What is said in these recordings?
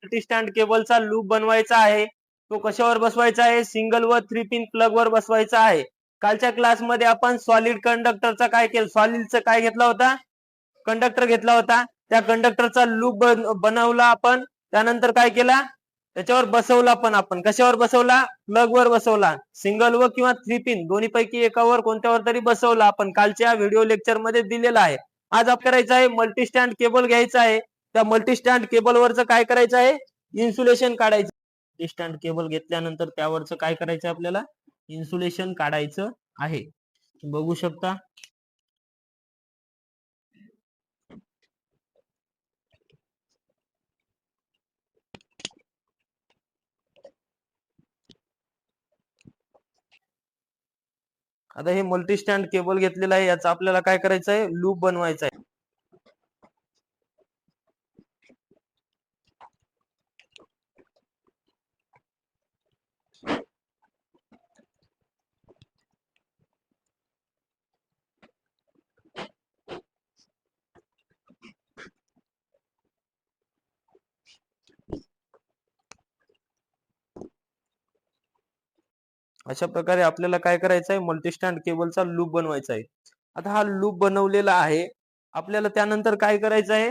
Multi stand केबलचा loop बनवायचा आहे. तो कशावर बसवायचा आहे? सिंगल व 3 पिन प्लग वर बसवायचा आहे. कालच्या क्लासमध्ये आपण सॉलिड कंडक्टरचा काय केलं, सॉलिडचा काय घेतला होता, कंडक्टर घेतला होता. त्या कंडक्टरचा लूप बनवला आपण. त्यानंतर काय केला, त्याच्यावर बसवला पण आपण. कशावर बसवला? प्लग वर बसवला. सिंगल व किंवा 3 पिन दोन्ही पैकी एकावर कोणत्यावर तरी बसवला आपण. कालच्या व्हिडिओ लेक्चर मध्ये दिलेला आहे. आज आपण करायचं आहे मल्टी स्टँड केबल घ्यायचा आहे. त्या मल्टी स्टँड केबल वरचं काय करायचं आहे? इन्सुलेशन काढायचं. मल्टी स्टँड केबल घेतल्यानंतर त्यावरचं काय करायचं आपल्याला? इन्सुलेशन काढायचं आहे. बघू शकता. आता हे मल्टी स्टँड केबल घेतलेलं आहे, याचा आपल्याला काय करायचं आहे? लूप बनवायचा आहे. अशा प्रकारे आपल्याला काय करायचं आहे? मल्टी स्टँड केबलचा लूप बनवायचा आहे. आता हा लूप बनवलेला आहे. आपल्याला त्यानंतर काय करायचं आहे?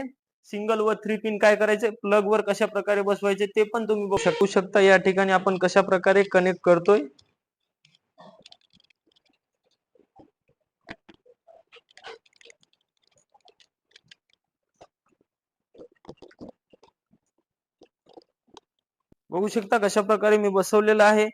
सिंगल व 3 पिन काय करायचे? प्लग वर कशा प्रकारे बसवायचे ते पण तुम्ही बघू शकता. या ठिकाणी आपण कशा प्रकारे कनेक्ट करतोय. बघू शकता कशा प्रकारे मी बसवलेलं आहे.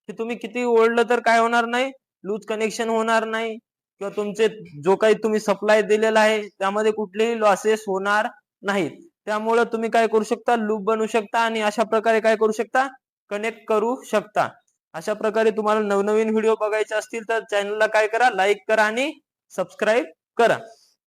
की तुम्ही किती ओढलं तर काय होणार नाही, लूज कनेक्शन होणार नाही, किंवा तुमचे जो काही तुम्ही सप्लाय दिलेला आहे त्यामध्ये कुठलेही लॉसेस होणार नाहीत. त्यामुळे तुम्ही काय करू शकता? लूप बनवू शकता आणि अशा प्रकारे काय करू शकता? कनेक्ट करू शकता. अशा प्रकारे तुम्हाला नवनवीन व्हिडिओ बघायचे असतील तर चॅनलला काय करा? लाईक करा आणि सबस्क्राईब करा.